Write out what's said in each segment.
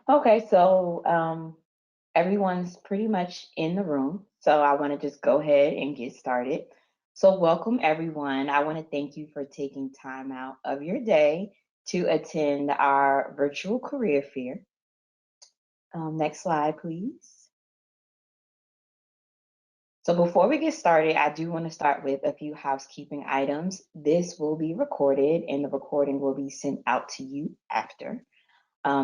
Okay, so everyone's pretty much in the room, so I want to just go ahead and get started. So, welcome everyone. I want to thank you for taking time out of your day to attend our virtual career fair. Next slide, please. So, before we get started, I do want to start with a few housekeeping items. This will be recorded, and the recording will be sent out to you after.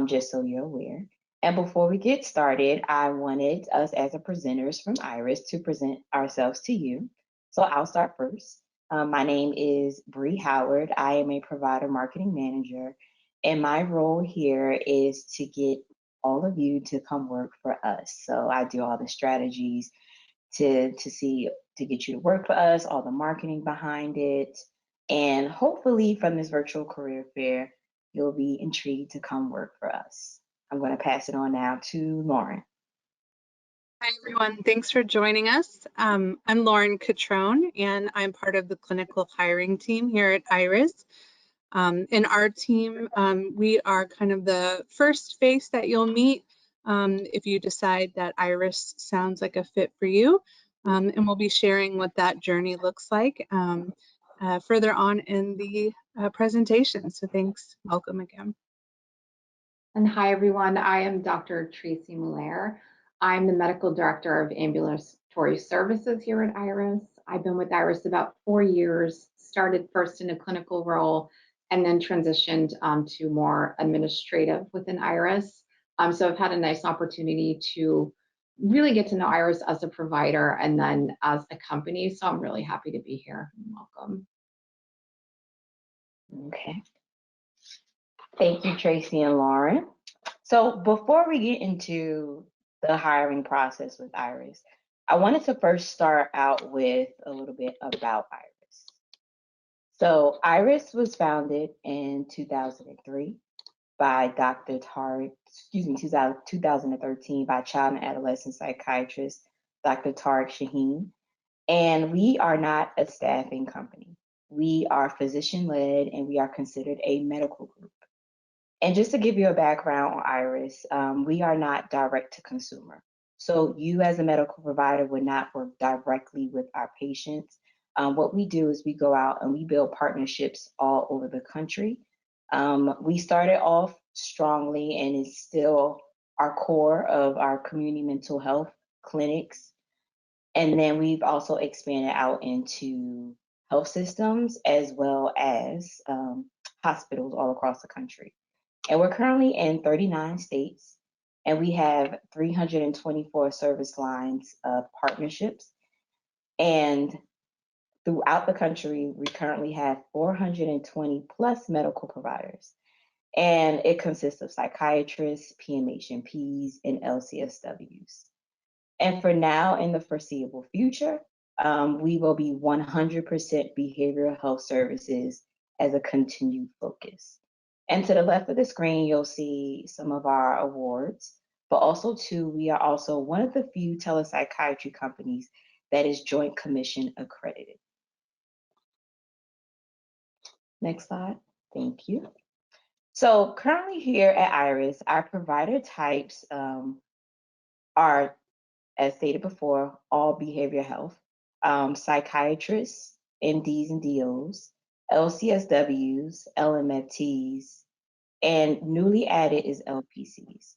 Just so you're aware. And before we get started, I wanted us as a presenters from Iris to present ourselves to you. So I'll start first. My name is Bree Howard. I am a provider marketing manager, and my role here is to get all of you to come work for us. So I do all the strategies to see to get you to work for us, all the marketing behind it, and hopefully from this virtual career fair, you'll be intrigued to come work for us. I'm going to pass it on now to Lauren. Hi, everyone. Thanks for joining us. I'm Lauren Catrone, and I'm part of the clinical hiring team here at Iris. In our team, we are kind of the first face that you'll meet if you decide that Iris sounds like a fit for you. And we'll be sharing what that journey looks like further on in the presentation. So thanks. Welcome again. And hi, everyone. I am Dr. Tracy Muller. I'm the Medical Director of Ambulatory Services here at Iris. I've been with Iris about 4 years, started first in a clinical role, and then transitioned to more administrative within Iris. So I've had a nice opportunity to really get to know Iris as a provider and then as a company. So I'm really happy to be here. Welcome. Okay. Thank you, Tracy and Lauren. So before we get into the hiring process with Iris, I wanted to first start out with a little bit about Iris. So Iris was founded in 2003 by Dr. Tariq, 2013 by child and adolescent psychiatrist Dr. Tariq Shaheen. And we are not a staffing company. We are physician led and we are considered a medical group. And just to give you a background on Iris, we are not direct to consumer. So you as a medical provider would not work directly with our patients. What we do is we go out and we build partnerships all over the country. We started off strongly and it's still our core of our community mental health clinics. And then we've also expanded out into health systems as well as hospitals all across the country. And we're currently in 39 states, and we have 324 service lines of partnerships. And throughout the country, we currently have 420 plus medical providers. And it consists of psychiatrists, PMHNPs, and LCSWs. And for now, in the foreseeable future, we will be 100% behavioral health services as a continued focus. And to the left of the screen, you'll see some of our awards, but also too, we are also one of the few telepsychiatry companies that is Joint Commission accredited. Next slide. Thank you. So currently here at Iris, our provider types are, as stated before, all behavioral health, psychiatrists, MDs and DOs, LCSWs, LMFTs, and newly added is LPCs.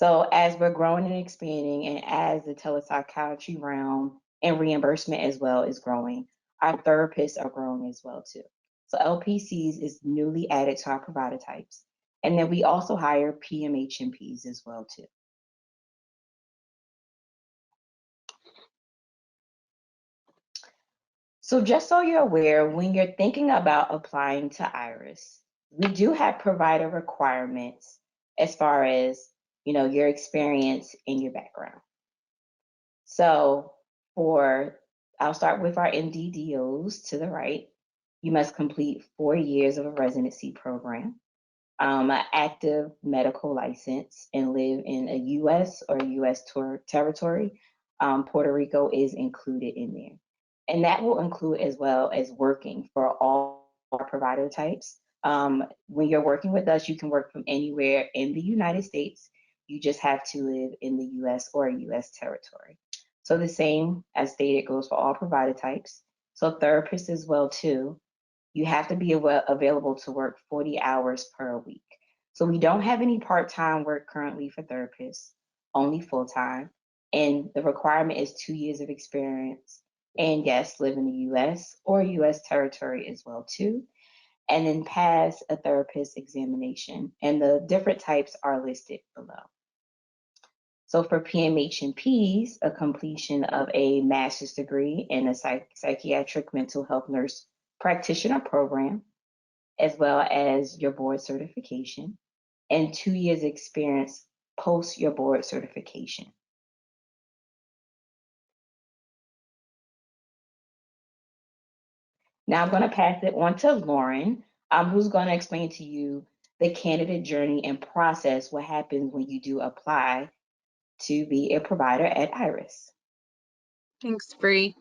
So as we're growing and expanding, and as the telepsychiatry realm and reimbursement as well is growing, our therapists are growing as well too. So LPCs is newly added to our provider types. And then we also hire PMHNPs as well too. So just so you're aware, when you're thinking about applying to Iris, we do have provider requirements as far as, your experience and your background. So I'll start with our MDDOs to the right. You must complete 4 years of a residency program, an active medical license, and live in a U.S. or U.S. territory. Puerto Rico is included in there. And that will include as well as working for all our provider types. When you're working with us, you can work from anywhere in the United States. You just have to live in the US or a US territory. So the same as stated goes for all provider types. So therapists as well too. You have to be available to work 40 hours per week. So we don't have any part-time work currently for therapists, only full-time. And the requirement is 2 years of experience. And yes, live in the US or US territory as well too. And then pass a therapist examination. And the different types are listed below. So for PMH and Ps, a completion of a master's degree in a psychiatric mental health nurse practitioner program, as well as your board certification, and 2 years experience post your board certification. Now I'm going to pass it on to Lauren, who's going to explain to you the candidate journey and process, what happens when you do apply to be a provider at IRIS. Thanks, Bree.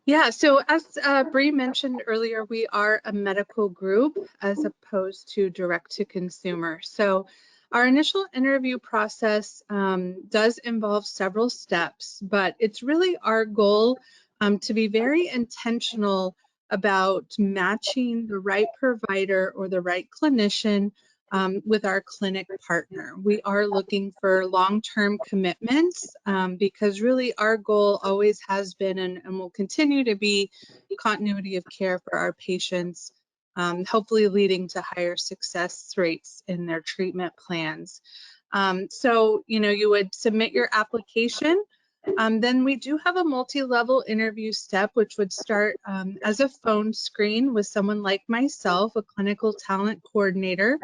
Yeah, so as Bree mentioned earlier, we are a medical group as opposed to direct to consumer. So our initial interview process does involve several steps, but it's really our goal to be very intentional about matching the right provider or the right clinician with our clinic partner. We are looking for long-term commitments because really our goal always has been and will continue to be continuity of care for our patients, hopefully leading to higher success rates in their treatment plans. So, you would submit your application. Then we do have a multi-level interview step, which would start as a phone screen with someone like myself, a clinical talent coordinator.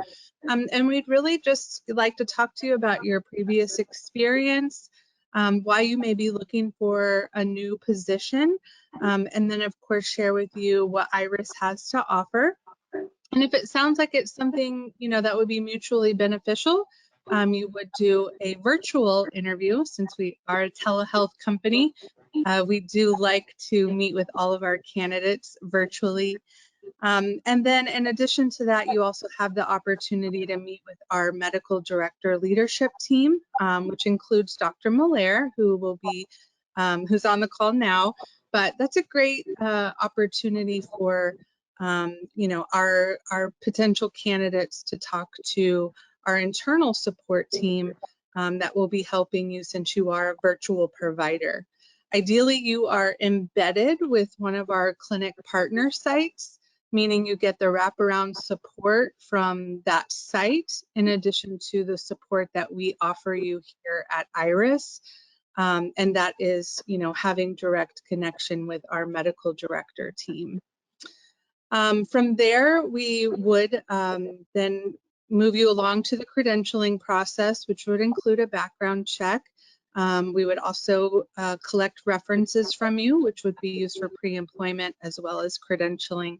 And we'd really just like to talk to you about your previous experience, why you may be looking for a new position, and then of course share with you what IRIS has to offer. And if it sounds like it's something, that would be mutually beneficial, you would do a virtual interview. Since we are a telehealth company, we do like to meet with all of our candidates virtually. And then in addition to that, you also have the opportunity to meet with our medical director leadership team, which includes Dr. Malaire, who will be, who's on the call now. But that's a great opportunity for our potential candidates to talk to our internal support team that will be helping you since you are a virtual provider. Ideally, you are embedded with one of our clinic partner sites, meaning you get the wraparound support from that site in addition to the support that we offer you here at IRIS. And that is, having direct connection with our medical director team. From there, we would then move you along to the credentialing process, which would include a background check. We would also collect references from you, which would be used for pre-employment as well as credentialing.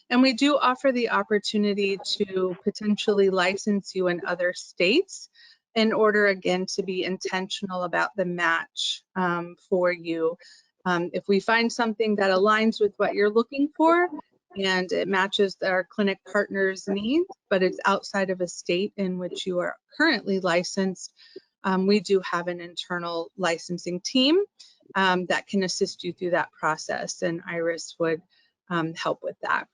And we do offer the opportunity to potentially license you in other states in order, again, to be intentional about the match for you. If we find something that aligns with what you're looking for, and it matches our clinic partners' needs, but it's outside of a state in which you are currently licensed, we do have an internal licensing team that can assist you through that process, and IRIS would help with that.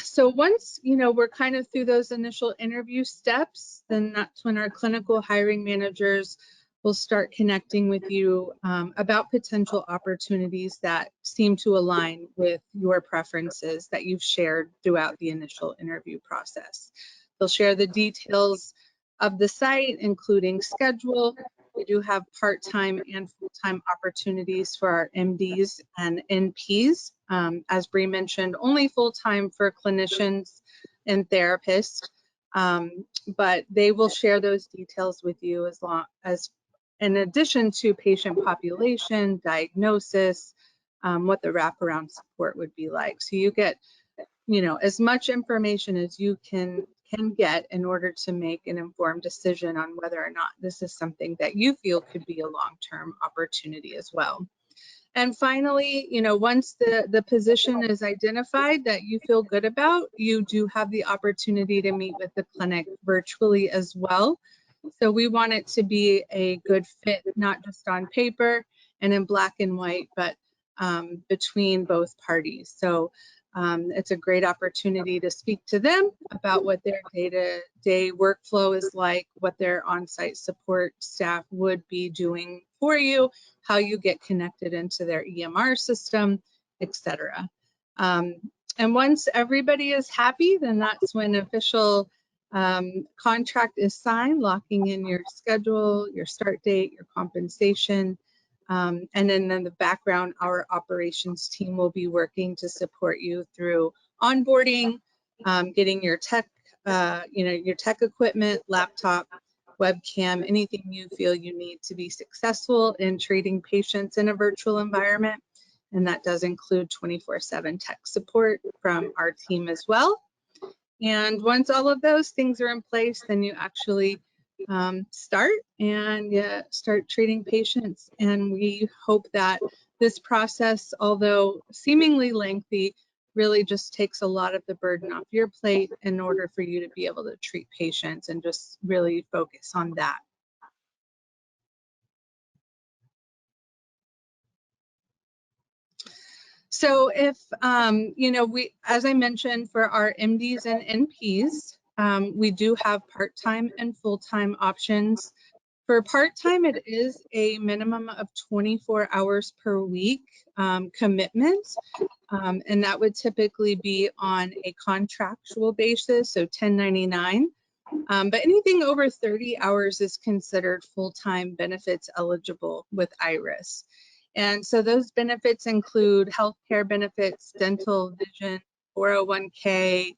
So once, we're kind of through those initial interview steps, then that's when our clinical hiring managers will start connecting with you about potential opportunities that seem to align with your preferences that you've shared throughout the initial interview process. They'll share the details of the site, including schedule. We do have part-time and full-time opportunities for our MDs and NPs. As Bree mentioned, only full-time for clinicians and therapists, but they will share those details with you as long as, in addition to patient population, diagnosis, what the wraparound support would be like. So you get, as much information as you can get in order to make an informed decision on whether or not this is something that you feel could be a long-term opportunity as well. And finally, once the position is identified that you feel good about, you do have the opportunity to meet with the clinic virtually as well. So we want it to be a good fit, not just on paper and in black and white, but between both parties. So it's a great opportunity to speak to them about what their day-to-day workflow is like, what their on-site support staff would be doing for you, how you get connected into their EMR system, etc. And once everybody is happy, then that's when official contract is signed, locking in your schedule, your start date, your compensation. And then in the background, our operations team will be working to support you through onboarding, getting your tech, your tech equipment, laptop, webcam, anything you feel you need to be successful in treating patients in a virtual environment. And that does include 24/7 tech support from our team as well. And once all of those things are in place, then you actually start treating patients. And we hope that this process, although seemingly lengthy, really just takes a lot of the burden off your plate in order for you to be able to treat patients and just really focus on that. So if, as I mentioned, for our MDs and NPs, we do have part-time and full-time options. For part-time, it is a minimum of 24 hours per week commitment, and that would typically be on a contractual basis, so 1099. But anything over 30 hours is considered full-time benefits eligible with IRIS. And so those benefits include healthcare benefits, dental, vision, 401k,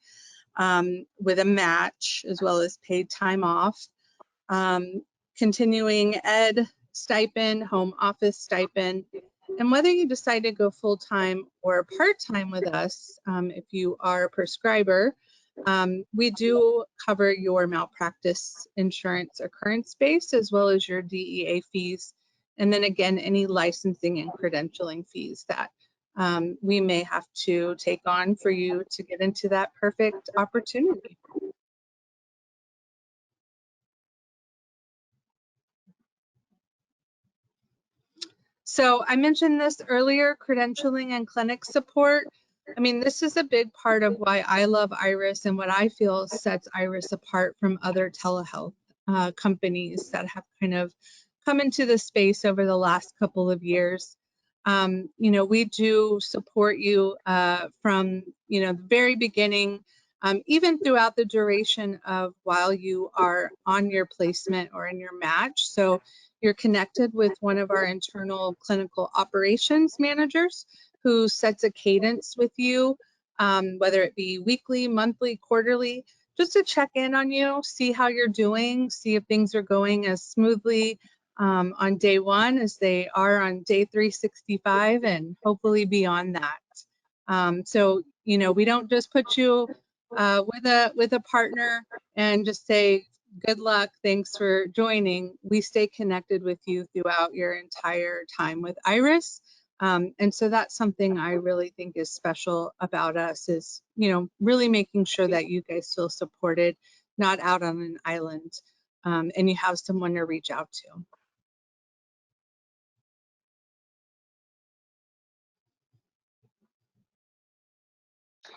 with a match, as well as paid time off, continuing ed stipend, home office stipend. And whether you decide to go full-time or part-time with us, if you are a prescriber, we do cover your malpractice insurance occurrence base as well as your DEA fees. And then again, any licensing and credentialing fees that we may have to take on for you to get into that perfect opportunity. So I mentioned this earlier, credentialing and clinic support. I mean, this is a big part of why I love IRIS and what I feel sets IRIS apart from other telehealth companies that have kind of come into the space over the last couple of years. We do support you from, the very beginning, even throughout the duration of while you are on your placement or in your match. So you're connected with one of our internal clinical operations managers who sets a cadence with you, whether it be weekly, monthly, quarterly, just to check in on you, see how you're doing, see if things are going as smoothly on day one as they are on day 365 and hopefully beyond that. So, we don't just put you with a partner and just say, good luck, thanks for joining. We stay connected with you throughout your entire time with IRIS. And so that's something I really think is special about us is, really making sure that you guys feel supported, not out on an island, and you have someone to reach out to.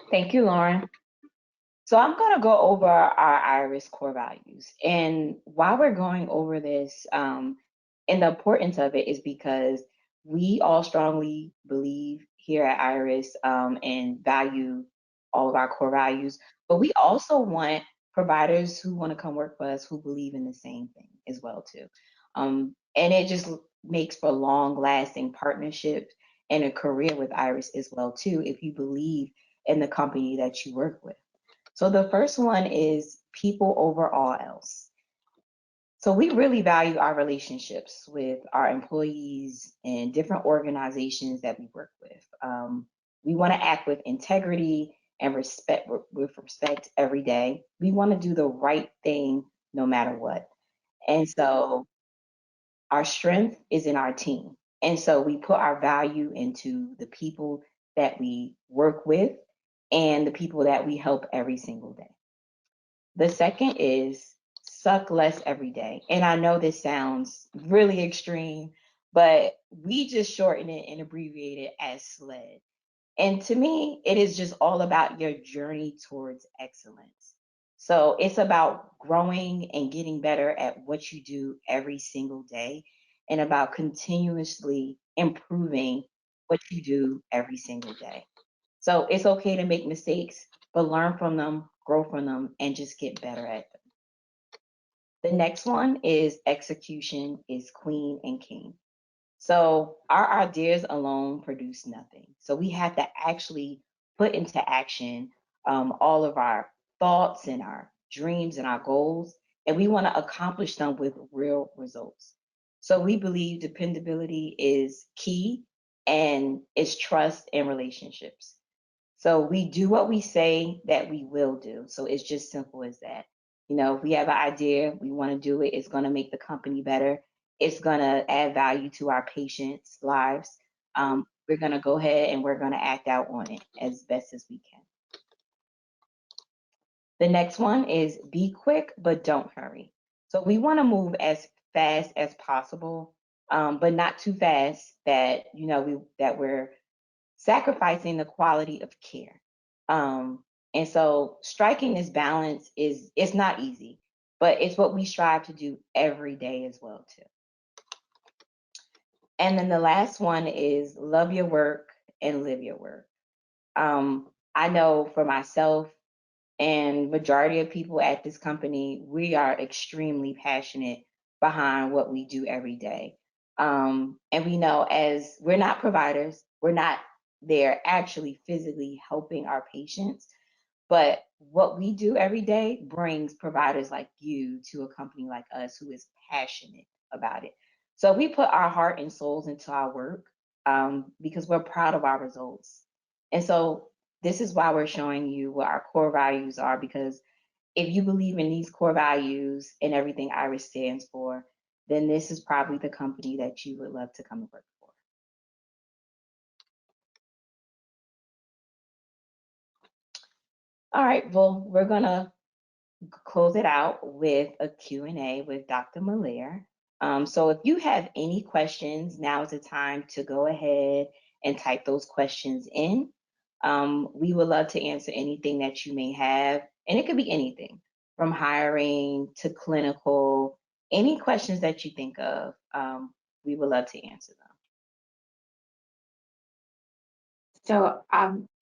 Thank you, Lauren. So I'm going to go over our IRIS core values. And while we're going over this, and the importance of it is because we all strongly believe here at IRIS and value all of our core values, but we also want providers who want to come work for us who believe in the same thing as well too. And it just makes for long-lasting partnerships and a career with IRIS as well too, if you believe in the company that you work with. So the first one is people over all else. So we really value our relationships with our employees and different organizations that we work with. We want to act with integrity and respect every day. We want to do the right thing no matter what. And so our strength is in our team. And so we put our value into the people that we work with and the people that we help every single day. The second is suck less every day. And I know this sounds really extreme, but we just shorten it and abbreviate it as SLED. And to me, it is just all about your journey towards excellence. So it's about growing and getting better at what you do every single day and about continuously improving what you do every single day. So it's okay to make mistakes, but learn from them, grow from them, and just get better at them. The next one is execution is queen and king. So our ideas alone produce nothing. So we have to actually put into action all of our thoughts and our dreams and our goals, and we want to accomplish them with real results. So we believe dependability is key and it's trust and relationships. So we do what we say that we will do. So it's just simple as that. If we have an idea, we want to do it, it's going to make the company better. It's going to add value to our patients' lives. We're going to go ahead and we're going to act out on it as best as we can. The next one is be quick, but don't hurry. So we want to move as fast as possible, but not too fast that, that we're sacrificing the quality of care. And so striking this balance it's not easy, but it's what we strive to do every day as well too. And then the last one is love your work and live your work. I know for myself and majority of people at this company, we are extremely passionate behind what we do every day. And we know as we're not providers, we're not there actually physically helping our patients, but what we do every day brings providers like you to a company like us who is passionate about it. So we put our heart and souls into our work because we're proud of our results. And so this is why we're showing you what our core values are, because if you believe in these core values and everything IRIS stands for, then this is probably the company that you would love to come and work for. All right, well, we're gonna close it out with a Q&A with Dr. Malaire. So if you have any questions, now is the time to go ahead and type those questions in. We would love to answer anything that you may have, and it could be anything from hiring to clinical, any questions that you think of, we would love to answer them. So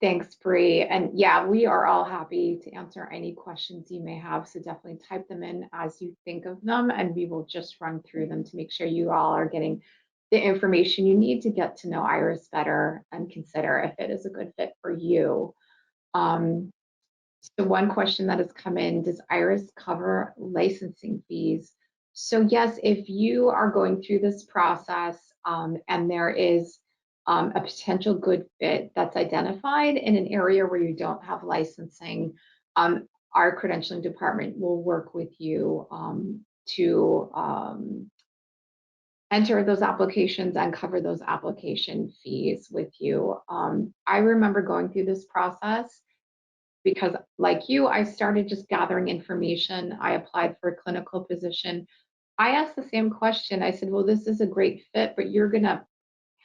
thanks, Bree. And yeah, we are all happy to answer any questions you may have. So definitely type them in as you think of them, and we will just run through them to make sure you all are getting the information you need to get to know IRIS better and consider if it is a good fit for you. So one question that has come in, does IRIS cover licensing fees? So yes, if you are going through this process and there is a potential good fit that's identified in an area where you don't have licensing, our credentialing department will work with you to enter those applications and cover those application fees with you. I remember going through this process because like you, I started just gathering information. I applied for a clinical position. I asked the same question. I said, well, this is a great fit, but you're gonna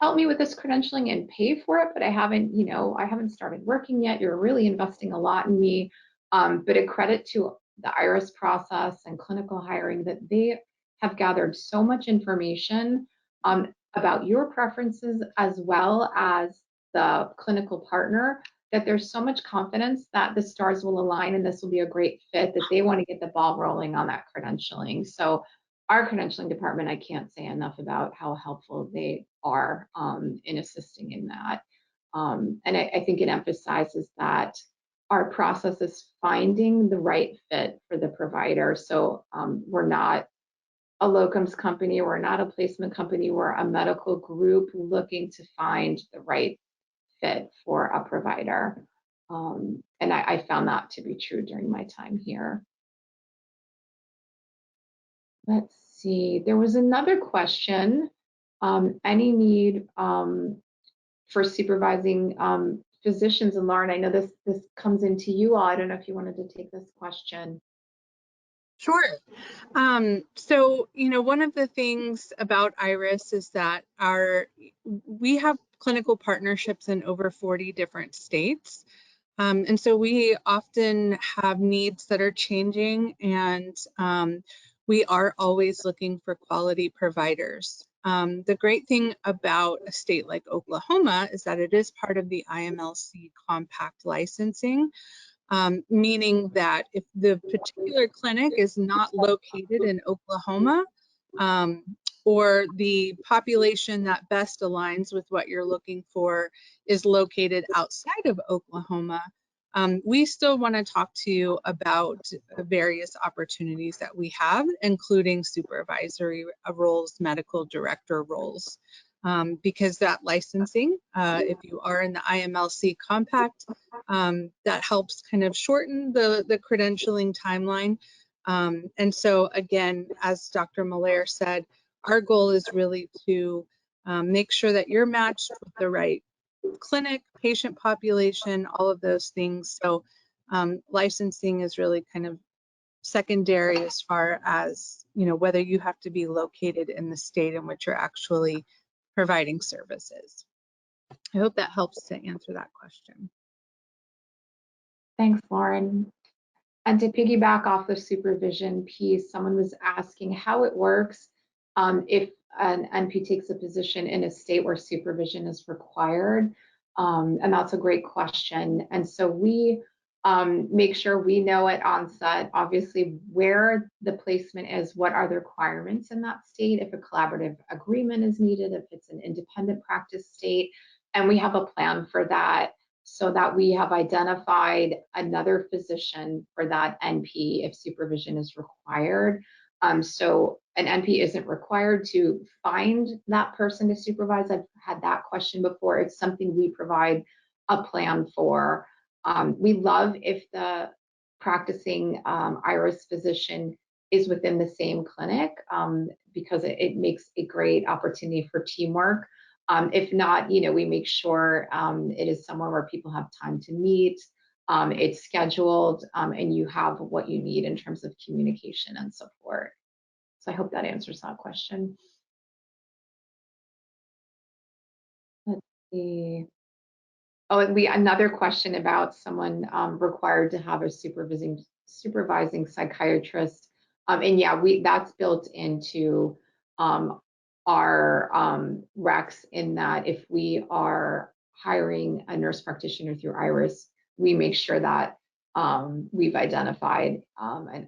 help me with this credentialing and pay for it, but I haven't started working yet. You're really investing a lot in me. But a credit to the IRIS process and clinical hiring that they have gathered so much information about your preferences as well as the clinical partner that there's so much confidence that the stars will align and this will be a great fit that they want to get the ball rolling on that credentialing. So our credentialing department, I can't say enough about how helpful they are in assisting in that. And I think it emphasizes that our process is finding the right fit for the provider. So we're not a locums company, we're not a placement company, we're a medical group looking to find the right fit for a provider. And I found that to be true during my time here. Let's see, there was another question. Any need for supervising physicians? And Lauren, I know this comes into you all. I don't know if you wanted to take this question. Sure. So, one of the things about IRIS is that we have clinical partnerships in over 40 different states. And so we often have needs that are changing, and we are always looking for quality providers. The great thing about a state like Oklahoma is that it is part of the IMLC compact licensing, meaning that if the particular clinic is not located in Oklahoma, um, or the population that best aligns with what you're looking for is located outside of Oklahoma, we still want to talk to you about various opportunities that we have, including supervisory roles, medical director roles, because that licensing, if you are in the IMLC compact, that helps kind of shorten the credentialing timeline. And so again, as Dr. Malaire said, our goal is really to make sure that you're matched with the right clinic, patient population, all of those things. So licensing is really kind of secondary as far as, whether you have to be located in the state in which you're actually providing services. I hope that helps to answer that question. Thanks, Lauren. And to piggyback off the supervision piece, someone was asking how it works if an NP takes a position in a state where supervision is required. And that's a great question. And so we make sure we know at onset, obviously, where the placement is, what are the requirements in that state, if a collaborative agreement is needed, if it's an independent practice state, and we have a plan for that, so that we have identified another physician for that NP if supervision is required. So an NP isn't required to find that person to supervise. I've had that question before. It's something we provide a plan for. We love if the practicing IRIS physician is within the same clinic because it makes a great opportunity for teamwork. If not, we make sure it is somewhere where people have time to meet, it's scheduled, and you have what you need in terms of communication and support. So I hope that answers that question. Let's see. Oh, and another question about someone required to have a supervising psychiatrist. And yeah, that's built into our recs in that if we are hiring a nurse practitioner through IRIS, we make sure that we've identified a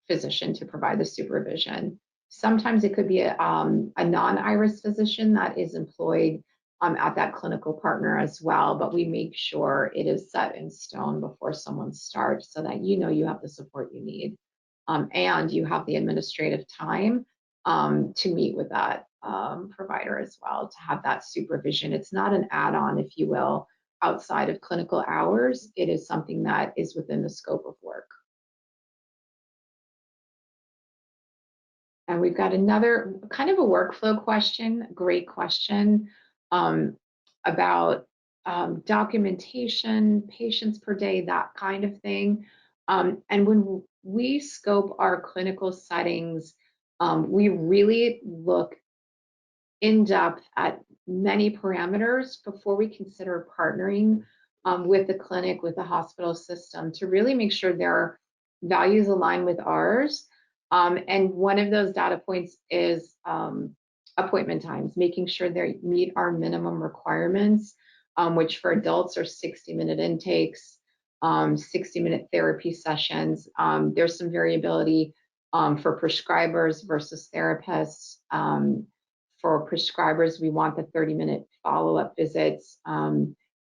physician to provide the supervision. Sometimes it could be a non-IRIS physician that is employed at that clinical partner as well, but we make sure it is set in stone before someone starts so that you have the support you need and you have the administrative time to meet with that provider as well to have that supervision. It's not an add-on, if you will, outside of clinical hours. It is something that is within the scope of work. And we've got another kind of a workflow question, great question, about documentation, patients per day, that kind of thing. And when we scope our clinical settings, we really look in depth at many parameters before we consider partnering with the clinic, with the hospital system, to really make sure their values align with ours. And one of those data points is appointment times, making sure they meet our minimum requirements, which for adults are 60-minute intakes, 60-minute therapy sessions. There's some variability for prescribers versus therapists. For prescribers, we want the 30-minute follow-up visits.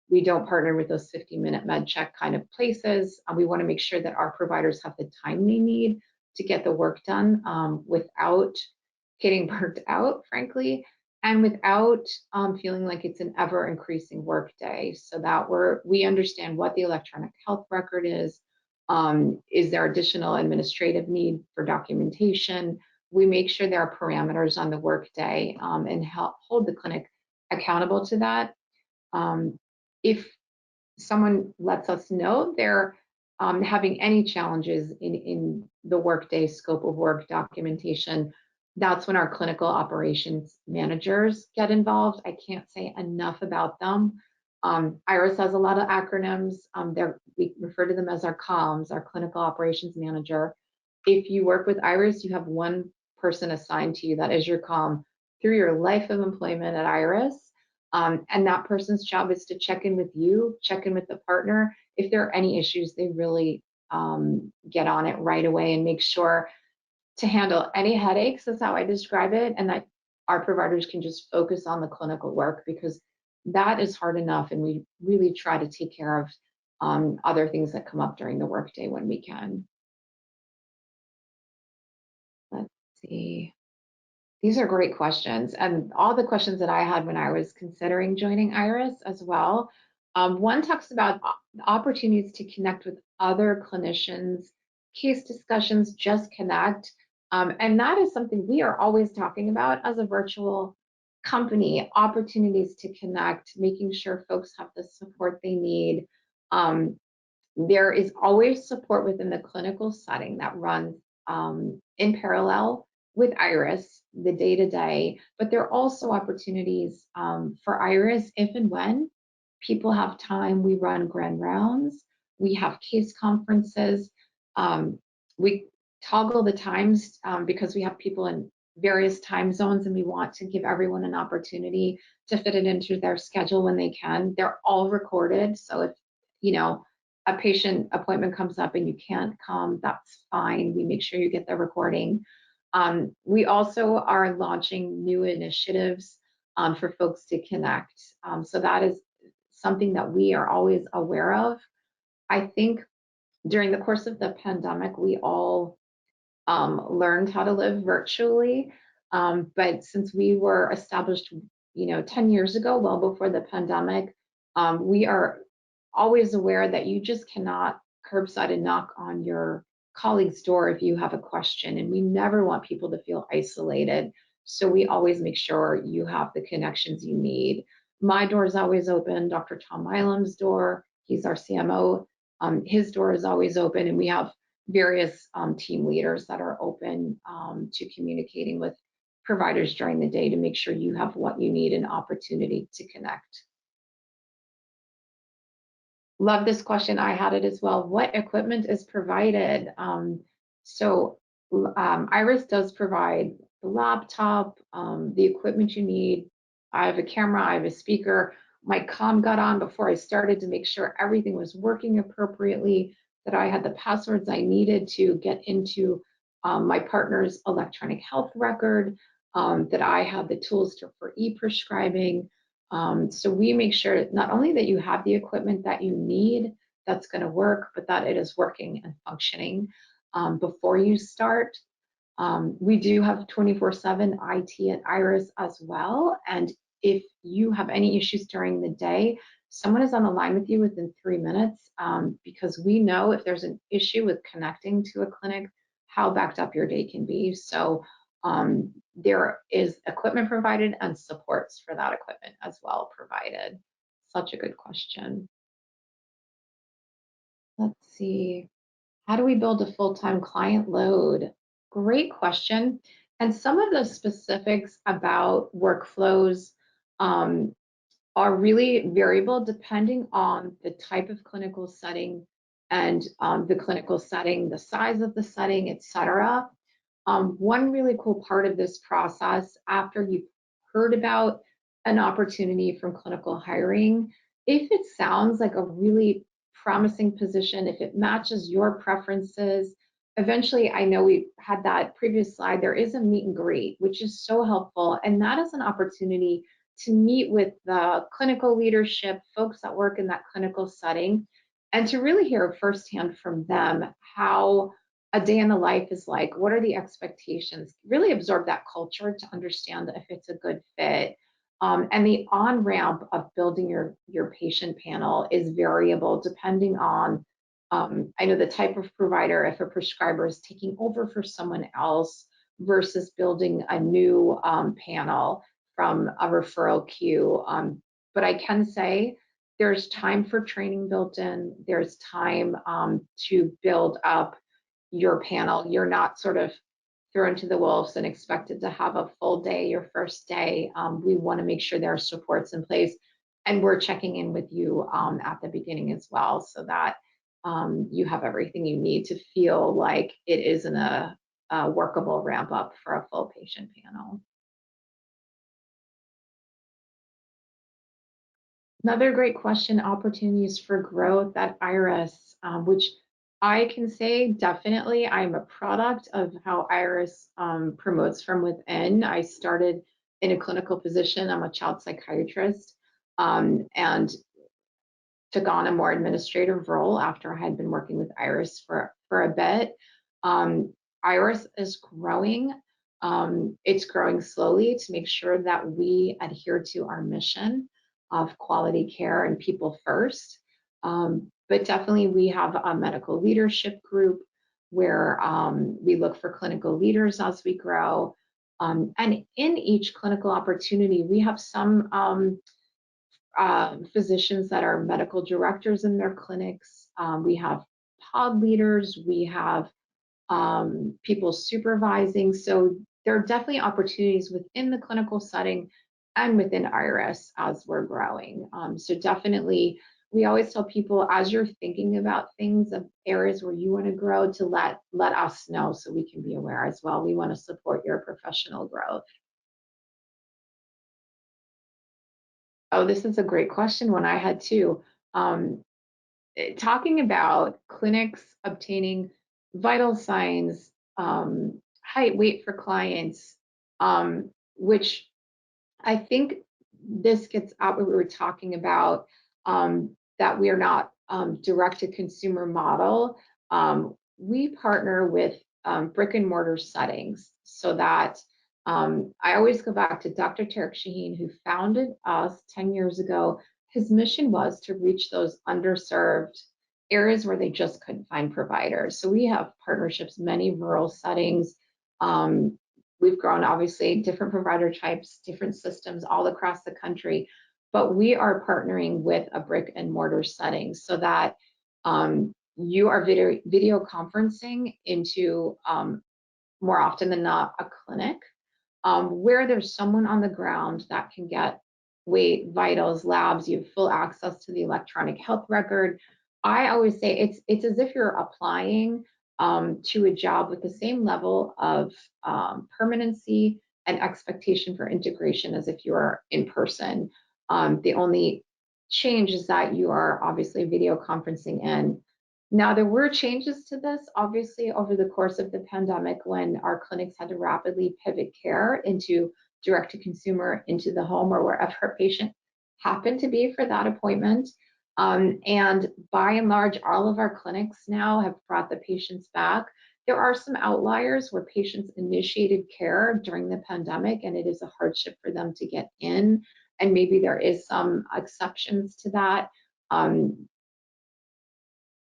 We don't partner with those 50-minute med check kind of places. We want to make sure that our providers have the time they need to get the work done without getting burnt out, frankly, and without feeling like it's an ever increasing work day, so that we understand what the electronic health record is there additional administrative need for documentation. We make sure there are parameters on the work day and hold the clinic accountable to that. If someone lets us know they're having any challenges in the workday scope of work documentation, that's when our clinical operations managers get involved. I can't say enough about them. IRIS has a lot of acronyms. We refer to them as our COMs, our clinical operations manager. If you work with IRIS, you have one person assigned to you that is your COM through your life of employment at IRIS. And that person's job is to check in with you, check in with the partner. If there are any issues, they really get on it right away and make sure to handle any headaches, that's how I describe it, and that our providers can just focus on the clinical work, because that is hard enough, and we really try to take care of other things that come up during the workday when we can. Let's see. These are great questions, and all the questions that I had when I was considering joining IRIS as well. One talks about opportunities to connect with other clinicians, case discussions, just connect. And that is something we are always talking about as a virtual company, opportunities to connect, making sure folks have the support they need. There is always support within the clinical setting that runs in parallel with IRIS, the day-to-day, but there are also opportunities for IRIS if and when people have time. We run grand rounds, we have case conferences, we toggle the times because we have people in various time zones and we want to give everyone an opportunity to fit it into their schedule when they can. They're all recorded, so if a patient appointment comes up and you can't come, that's fine. We make sure you get the recording. We also are launching new initiatives for folks to connect. So that is something that we are always aware of. I think during the course of the pandemic, we all learned how to live virtually. But since we were established, 10 years ago, well before the pandemic, we are always aware that you just cannot curbside and knock on your colleague's door if you have a question. And we never want people to feel isolated. So we always make sure you have the connections you need. My door is always open. Dr. Tom Milam's door, he's our CMO. His door is always open, and we have various team leaders that are open to communicating with providers during the day to make sure you have what you need and opportunity to connect. Love this question. I had it as well. What equipment is provided? IRIS does provide the laptop, the equipment you need. I have a camera, I have a speaker. My comm got on before I started to make sure everything was working appropriately, that I had the passwords I needed to get into my partner's electronic health record, that I had the tools for e-prescribing. So we make sure not only that you have the equipment that you need that's going to work, but that it is working and functioning before you start. We do have 24/7 IT at IRIS as well. And if you have any issues during the day, someone is on the line with you within 3 minutes, because we know if there's an issue with connecting to a clinic, how backed up your day can be. So there is equipment provided and supports for that equipment as well provided. Such a good question. Let's see. How do we build a full-time client load? Great question. And some of the specifics about workflows are really variable depending on the type of clinical setting and the clinical setting, the size of the setting, et cetera. One really cool part of this process, after you've heard about an opportunity from clinical hiring, if it sounds like a really promising position, if it matches your preferences, eventually, I know we had that previous slide, there is a meet and greet, which is so helpful. And that is an opportunity to meet with the clinical leadership, folks that work in that clinical setting, and to really hear firsthand from them how a day in the life is like. What are the expectations? Really absorb that culture to understand if it's a good fit. And the on-ramp of building your patient panel is variable depending on, I know the type of provider, if a prescriber is taking over for someone else versus building a new panel from a referral queue. But I can say there's time for training built in. There's time to build up your panel. You're not sort of thrown to the wolves and expected to have a full day your first day. We want to make sure there are supports in place, and we're checking in with you at the beginning as well, so that you have everything you need to feel like it isn't a workable ramp up for a full patient panel. Another great question, opportunities for growth at Iris, which I can say definitely I'm a product of how Iris promotes from within. I started in a clinical position. I'm a child psychiatrist, and took on a more administrative role after I had been working with Iris for a bit. Iris is growing. It's growing slowly to make sure that we adhere to our mission of quality care and people first. But definitely we have a medical leadership group where we look for clinical leaders as we grow. And in each clinical opportunity, we have some physicians that are medical directors in their clinics. We have pod leaders, we have people supervising. So there are definitely opportunities within the clinical setting and within Iris as we're growing. So definitely, we always tell people, as you're thinking about things of areas where you want to grow, to let us know so we can be aware as well. We want to support your professional growth. Oh, this is a great question, one I had too. Talking about clinics obtaining vital signs, height, weight for clients, which I think this gets out what we were talking about, that we are not direct to consumer model. We partner with brick and mortar settings so that I always go back to Dr. Tarek Shaheen, who founded us 10 years ago. His mission was to reach those underserved areas where they just couldn't find providers. So we have partnerships, many rural settings. We've grown, obviously, different provider types, different systems all across the country, but we are partnering with a brick and mortar setting so that you are video conferencing into, more often than not, a clinic where there's someone on the ground that can get weight, vitals, labs. You have full access to the electronic health record. I always say it's as if you're applying to a job with the same level of permanency and expectation for integration as if you are in person. The only change is that you are obviously video conferencing in. Now, there were changes to this, obviously, over the course of the pandemic when our clinics had to rapidly pivot care into direct to consumer, into the home or wherever a patient happened to be for that appointment. And by and large, all of our clinics now have brought the patients back. There are some outliers where patients initiated care during the pandemic and it is a hardship for them to get in. And maybe there is some exceptions to that.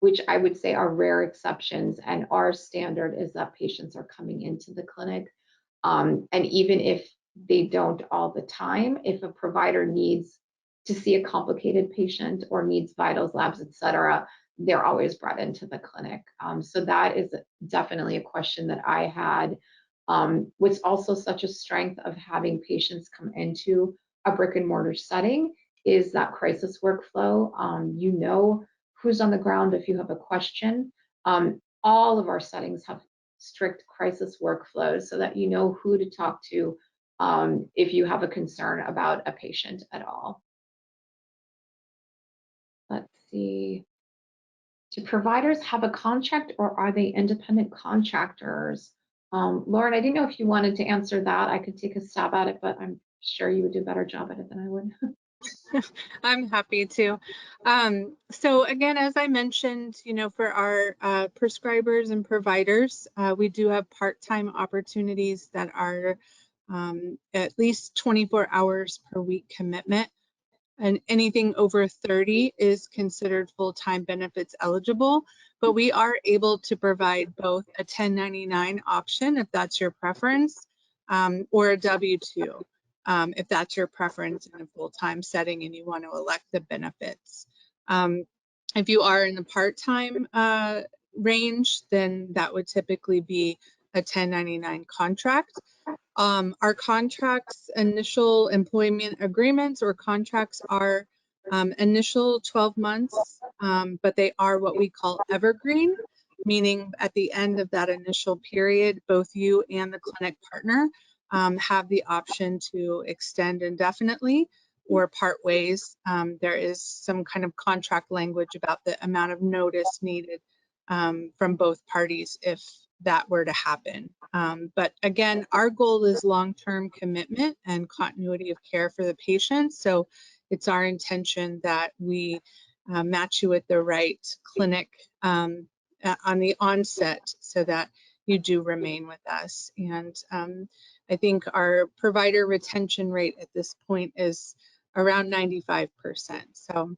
Which I would say are rare exceptions, and our standard is that patients are coming into the clinic. And even if they don't all the time, if a provider needs to see a complicated patient or needs vitals, labs, et cetera, they're always brought into the clinic. So that is definitely a question that I had. What's also such a strength of having patients come into a brick and mortar setting is that crisis workflow. You know who's on the ground if you have a question. All of our settings have strict crisis workflows so that you know who to talk to if you have a concern about a patient at all. Let's see. Do providers have a contract or are they independent contractors? Lauren, I didn't know if you wanted to answer that. I could take a stab at it, but I'm sure you would do a better job at it than I would. I'm happy to. So again, as I mentioned, for our prescribers and providers, we do have part-time opportunities that are at least 24 hours per week commitment. And anything over 30 is considered full-time benefits eligible, but we are able to provide both a 1099 option if that's your preference, or a W-2. if that's your preference in a full-time setting and you want to elect the benefits. If you are in the part-time range, then that would typically be a 1099 contract. Our contracts, initial employment agreements or contracts are initial 12 months, but they are what we call evergreen, meaning at the end of that initial period, both you and the clinic partner have the option to extend indefinitely or part ways. There is some kind of contract language about the amount of notice needed from both parties if that were to happen. But again, our goal is long-term commitment and continuity of care for the patient. So it's our intention that we match you with the right clinic on the onset so that you do remain with us. And I think our provider retention rate at this point is around 95%. So,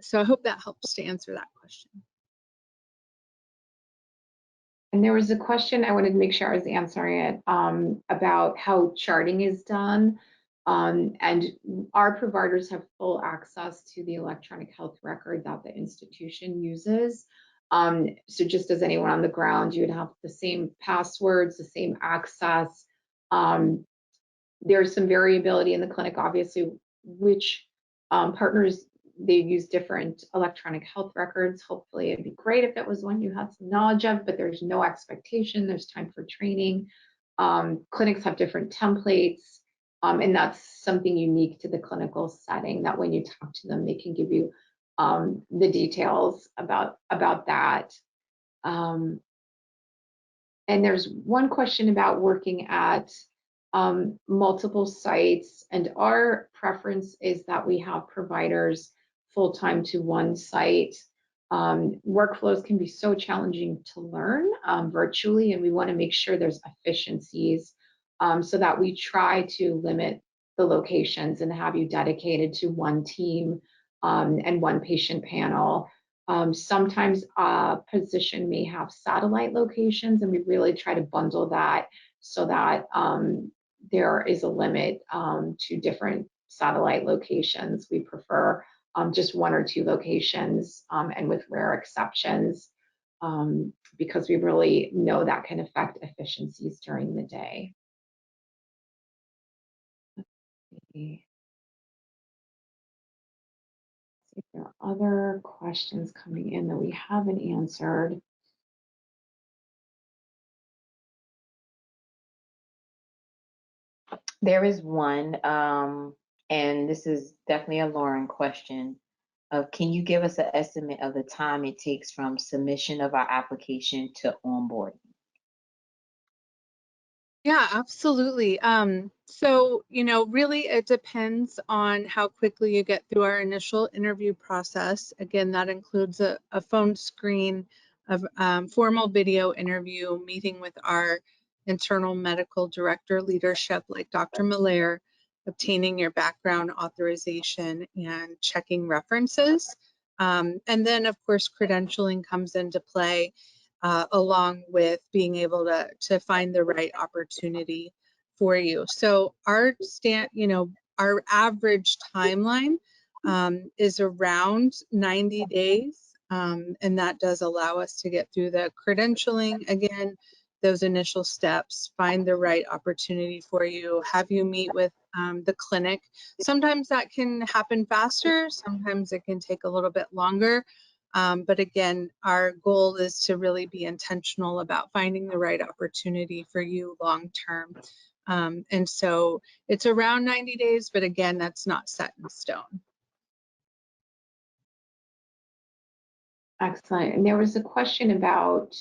so I hope that helps to answer that question. And there was a question, I wanted to make sure I was answering it, about how charting is done. And our providers have full access to the electronic health record that the institution uses. So just as anyone on the ground, you would have the same passwords, the same access. There's some variability in the clinic, obviously, which partners, they use different electronic health records. Hopefully it'd be great if it was one you had some knowledge of, but there's no expectation, there's time for training. Clinics have different templates, and that's something unique to the clinical setting, that when you talk to them, they can give you the details about that. And there's one question about working at multiple sites, and our preference is that we have providers full-time to one site. Workflows can be so challenging to learn virtually, and we want to make sure there's efficiencies, so that we try to limit the locations and have you dedicated to one team and one patient panel. Sometimes a position may have satellite locations, and we really try to bundle that so that there is a limit to different satellite locations. We prefer just one or two locations, and with rare exceptions, because we really know that can affect efficiencies during the day. Let's see if there are other questions coming in that we haven't answered. There is one, and this is definitely a Lauren question. Can you give us an estimate of the time it takes from submission of our application to onboarding? Yeah, absolutely. So, really it depends on how quickly you get through our initial interview process. Again, that includes a phone screen, a formal video interview, meeting with our internal medical director leadership like Dr. Malaire, obtaining your background authorization and checking references. And then, of course, credentialing comes into play. Along with being able to find the right opportunity for you. So our our average timeline is around 90 days. And that does allow us to get through the credentialing, again, those initial steps, find the right opportunity for you, have you meet with the clinic. Sometimes that can happen faster, sometimes it can take a little bit longer. But again, our goal is to really be intentional about finding the right opportunity for you long term. And so it's around 90 days, but again, that's not set in stone. Excellent. And there was a question about,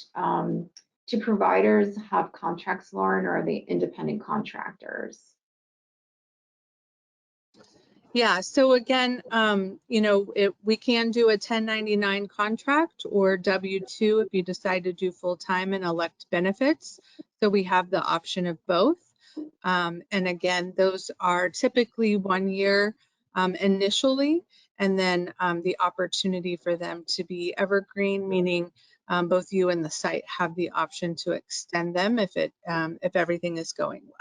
do providers have contracts, Lauren, or are they independent contractors? Yeah, so again, we can do a 1099 contract or W-2 if you decide to do full-time and elect benefits. So we have the option of both. And again, those are typically 1 year initially, and then the opportunity for them to be evergreen, meaning both you and the site have the option to extend them if everything is going well.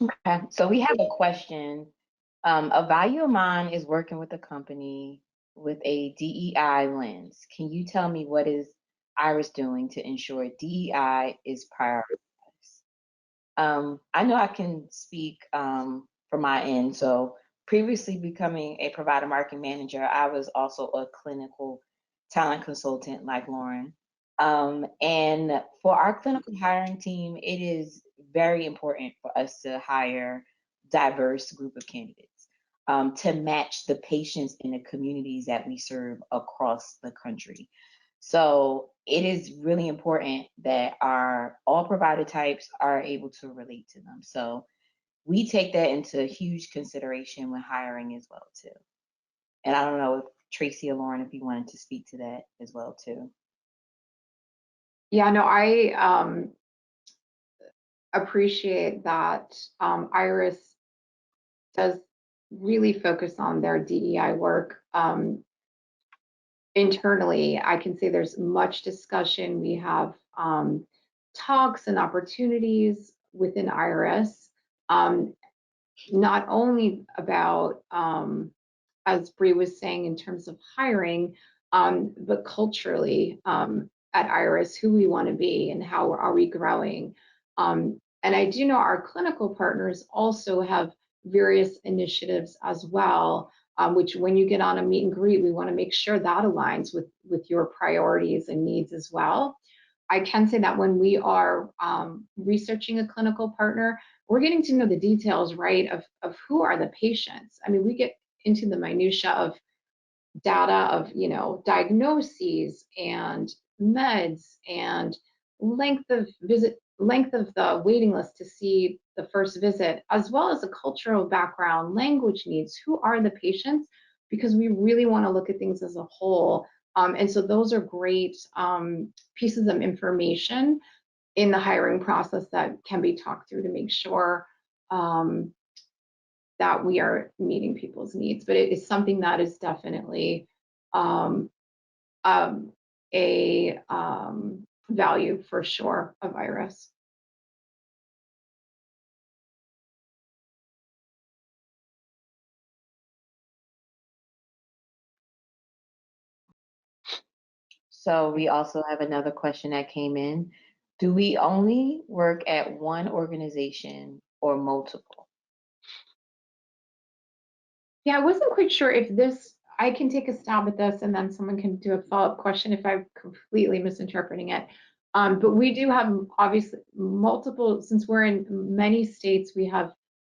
Okay, so we have a question. A value of mine is working with a company with a DEI lens. Can you tell me what is Iris doing to ensure DEI is prioritized? I know I can speak from my end. So, previously becoming a provider marketing manager, I was also a clinical talent consultant like Lauren. And for our clinical hiring team, it is very important for us to hire diverse group of candidates to match the patients in the communities that we serve across the country. So it is really important that our all provider types are able to relate to them. So we take that into huge consideration when hiring as well too. And I don't know if Tracy or Lauren, if you wanted to speak to that as well too. Yeah, no, I appreciate that Iris does really focus on their DEI work. Internally, I can say there's much discussion. We have talks and opportunities within Iris, um, not only about, as Bree was saying, in terms of hiring, but culturally at Iris, who we want to be and how are we growing. And I do know our clinical partners also have various initiatives as well, which when you get on a meet and greet, we want to make sure that aligns with your priorities and needs as well. I can say that when we are researching a clinical partner, we're getting to know the details, right, of who are the patients. I mean, we get into the minutia of data of, diagnoses and meds and length of visit, length of the waiting list to see the first visit, as well as the cultural background, language needs, who are the patients, because we really want to look at things as a whole. And so those are great pieces of information in the hiring process that can be talked through to make sure um, that we are meeting people's needs. But it is something that is definitely um, um, a value for sure of Iris. So we also have another question that came in. Do we only work at one organization or multiple? Yeah, I wasn't quite sure if this, I can take a stab at this and then someone can do a follow-up question if I'm completely misinterpreting it. But we do have obviously multiple, since we're in many states, we have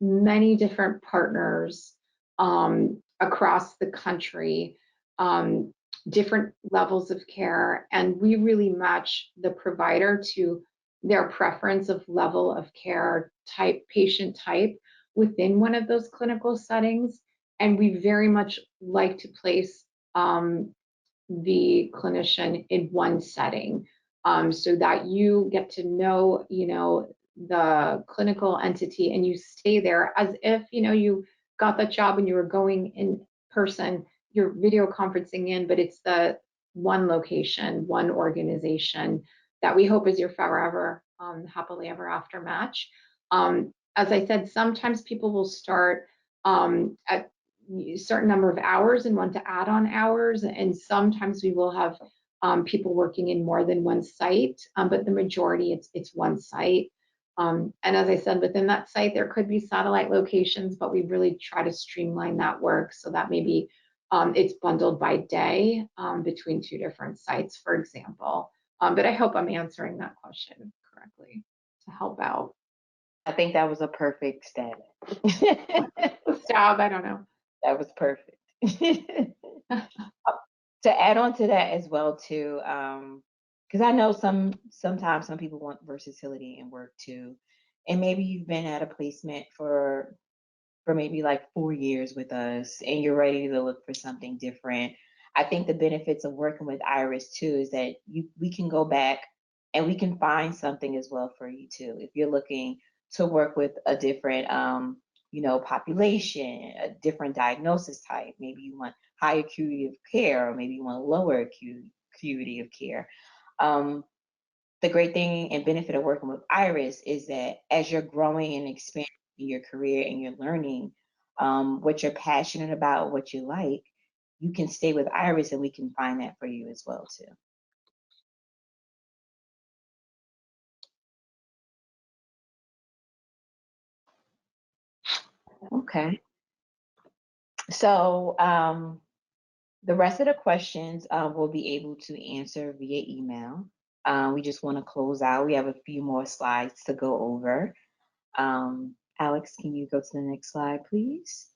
many different partners across the country, um, different levels of care, and we really match the provider to their preference of level of care type, patient type within one of those clinical settings. And we very much like to place the clinician in one setting so that you get to know, the clinical entity and you stay there as if, you got that job and you were going in person, you're video conferencing in, but it's the one location, one organization that we hope is your forever, happily ever after match. As I said, sometimes people will start at a certain number of hours and want to add on hours. And sometimes we will have people working in more than one site, but the majority it's one site. And as I said, within that site, there could be satellite locations, but we really try to streamline that work so that maybe it's bundled by day between two different sites, for example. But I hope I'm answering that question correctly to help out. I think that was a perfect stab. Stab, I don't know. That was perfect. To add on to that as well too, because I know sometimes some people want versatility in work too, and maybe you've been at a placement for maybe like 4 years with us, and you're ready to look for something different. I think the benefits of working with Iris too is that we can go back and we can find something as well for you too. If you're looking to work with a different population, a different diagnosis type, maybe you want high acuity of care, or maybe you want lower acuity of care. Um, the great thing and benefit of working with Iris is that as you're growing and expanding in your career and your learning, what you're passionate about, what you like, you can stay with Iris and we can find that for you as well too. Okay. So the rest of the questions we'll be able to answer via email. We just want to close out. We have a few more slides to go over. Alex, can you go to the next slide, please?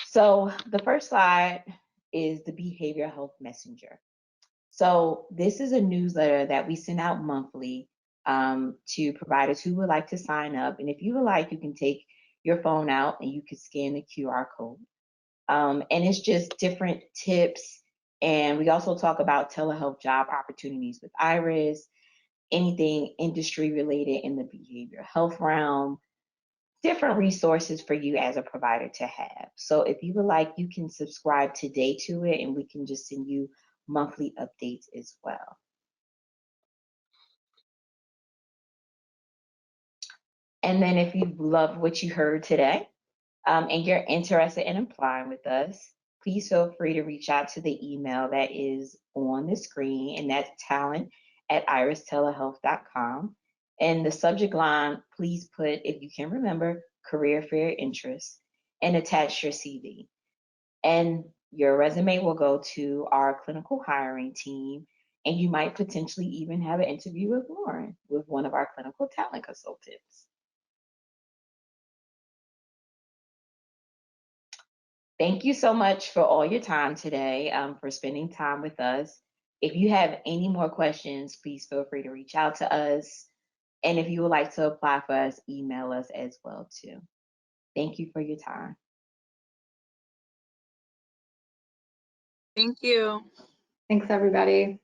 So the first slide is the Behavioral Health Messenger. So this is a newsletter that we send out monthly to providers who would like to sign up. And if you would like, you can take your phone out and you can scan the QR code. And it's just different tips. And we also talk about telehealth job opportunities with Iris, anything industry related in the behavioral health realm, different resources for you as a provider to have. So if you would like, you can subscribe today to it and we can just send you monthly updates as well. And then if you love what you heard today and you're interested in applying with us, please feel free to reach out to the email that is on the screen, and that's talent@iristelehealth.com. And the subject line, please put, if you can remember, career fair interest, and attach your CV. And your resume will go to our clinical hiring team, and you might potentially even have an interview with Lauren, with one of our clinical talent consultants. Thank you so much for all your time today, for spending time with us. If you have any more questions, please feel free to reach out to us. And if you would like to apply for us, email us as well too. Thank you for your time. Thank you. Thanks, everybody.